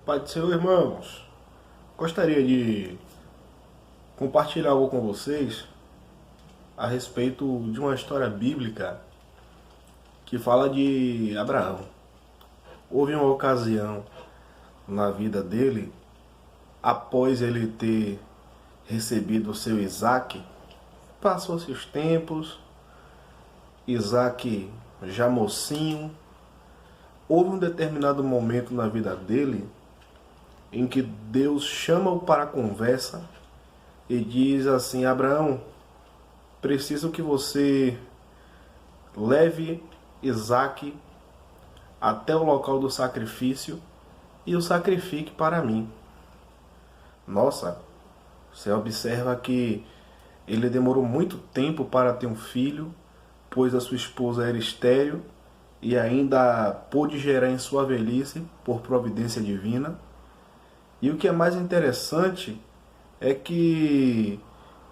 Pai do Senhor, irmãos, gostaria de compartilhar algo com vocês a respeito de uma história bíblica que fala de Abraão. Houve uma ocasião na vida dele, após ele ter recebido o seu Isaac, passou-se os tempos, Isaac já mocinho, houve um determinado momento na vida dele em que Deus chama-o para a conversa e diz assim: Abraão, preciso que você leve Isaac até o local do sacrifício e o sacrifique para mim. Nossa, você observa que ele demorou muito tempo para ter um filho, pois a sua esposa era estéril e ainda pôde gerar em sua velhice por providência divina. E o que é mais interessante é que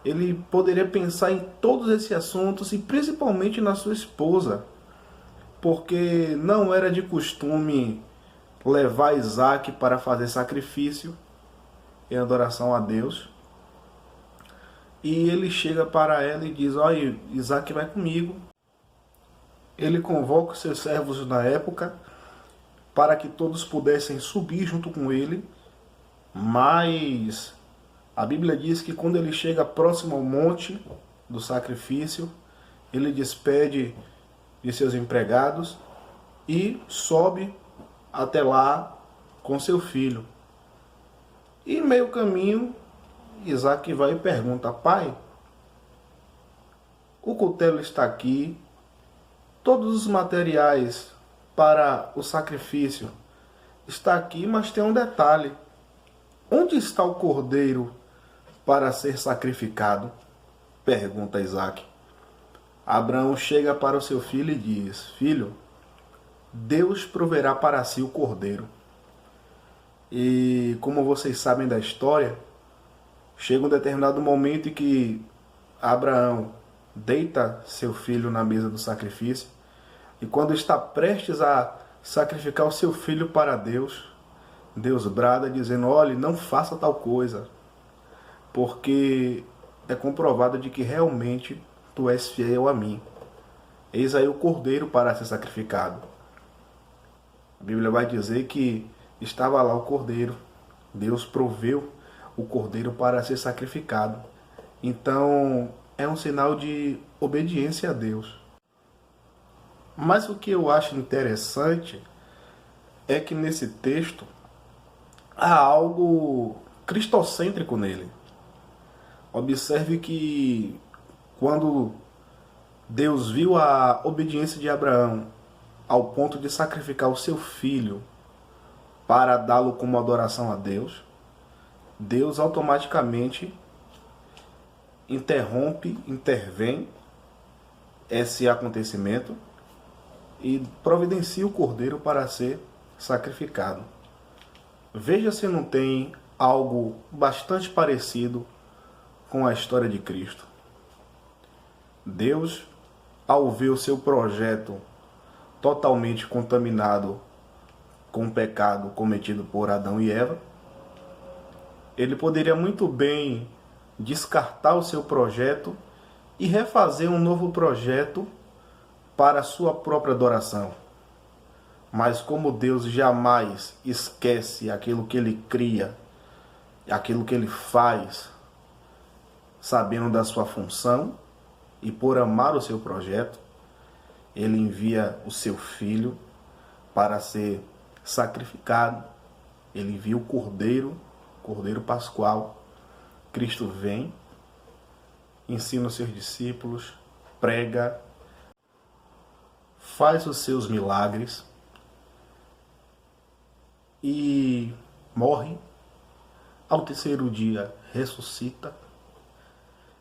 ele poderia pensar em todos esses assuntos e principalmente na sua esposa, porque não era de costume levar Isaac para fazer sacrifício em adoração a Deus. E ele chega para ela e diz: olha, Isaac vai comigo. Ele convoca os seus servos na época para que todos pudessem subir junto com ele, mas a Bíblia diz que quando ele chega próximo ao monte do sacrifício, ele despede de seus empregados e sobe até lá com seu filho. E em meio caminho, Isaac vai e pergunta: pai, o cutelo está aqui, todos os materiais para o sacrifício está aqui, mas tem um detalhe: onde está o cordeiro para ser sacrificado? Pergunta Isaac. Abraão chega para o seu filho e diz: filho, Deus proverá para si o cordeiro. E como vocês sabem da história, chega um determinado momento em que Abraão deita seu filho na mesa do sacrifício, e quando está prestes a sacrificar o seu filho para Deus, Deus brada dizendo: olhe, não faça tal coisa, porque é comprovado de que realmente tu és fiel a mim. Eis aí o cordeiro para ser sacrificado. A Bíblia vai dizer que estava lá o cordeiro. Deus proveu o cordeiro para ser sacrificado. Então é um sinal de obediência a Deus. Mas o que eu acho interessante é que nesse texto há algo cristocêntrico nele. Observe que quando Deus viu a obediência de Abraão ao ponto de sacrificar o seu filho para dá-lo como adoração a Deus, Deus automaticamente intervém esse acontecimento e providencia o cordeiro para ser sacrificado. Veja se não tem algo bastante parecido com a história de Cristo. Deus, ao ver o seu projeto totalmente contaminado com o pecado cometido por Adão e Eva, ele poderia muito bem descartar o seu projeto e refazer um novo projeto para a sua própria adoração. Mas como Deus jamais esquece aquilo que ele cria, aquilo que ele faz, sabendo da sua função, e por amar o seu projeto, ele envia o seu filho para ser sacrificado. Ele envia o cordeiro pascual. Cristo vem, ensina os seus discípulos, prega, faz os seus milagres e morre. Ao terceiro dia ressuscita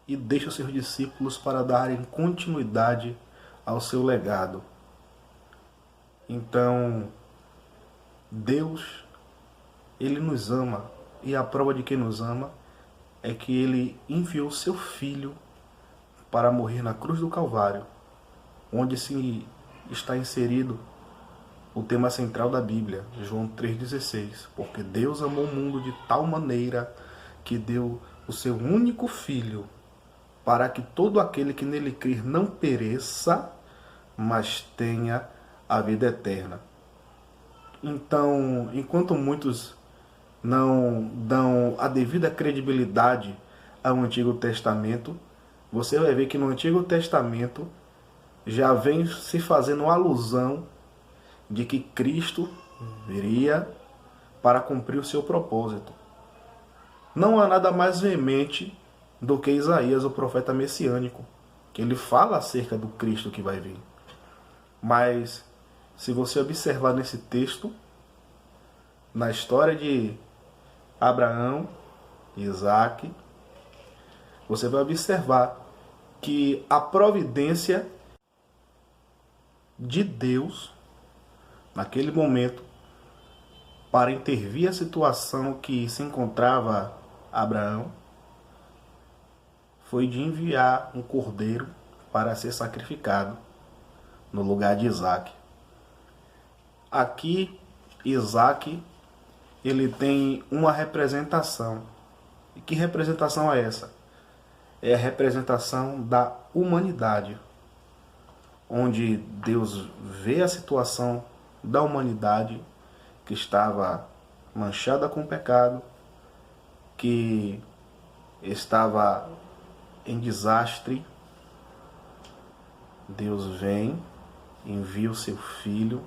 e deixa os seus discípulos para darem continuidade ao seu legado. Então, Deus, ele nos ama, e a prova de que nos ama é que ele enviou seu filho para morrer na cruz do Calvário, onde se está inserido o tema central da Bíblia, João 3,16. Porque Deus amou o mundo de tal maneira que deu o seu único Filho, para que todo aquele que nele crer não pereça, mas tenha a vida eterna. Então, enquanto muitos não dão a devida credibilidade ao Antigo Testamento, você vai ver que no Antigo Testamento já vem se fazendo alusão de que Cristo viria para cumprir o seu propósito. Não há nada mais veemente do que Isaías, o profeta messiânico, que ele fala acerca do Cristo que vai vir. Mas, se você observar nesse texto, na história de Abraão, Isaque, você vai observar que a providência de Deus, naquele momento, para intervir a situação que se encontrava Abraão, foi de enviar um cordeiro para ser sacrificado no lugar de Isaque. Aqui, Isaque, ele tem uma representação. E que representação é essa? É a representação da humanidade, onde Deus vê a situação da humanidade que estava manchada com pecado, que estava em desastre. Deus vem, envia o seu Filho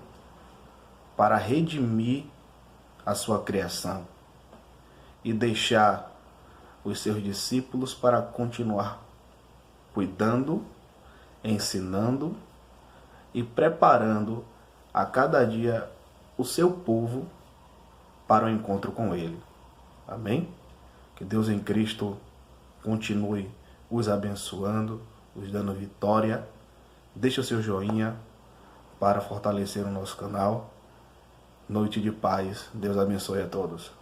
para redimir a sua criação e deixar os seus discípulos para continuar cuidando, ensinando e preparando a cada dia o seu povo para o encontro com Ele. Amém? Que Deus em Cristo continue os abençoando, os dando vitória. Deixe o seu joinha para fortalecer o nosso canal. Noite de paz. Deus abençoe a todos.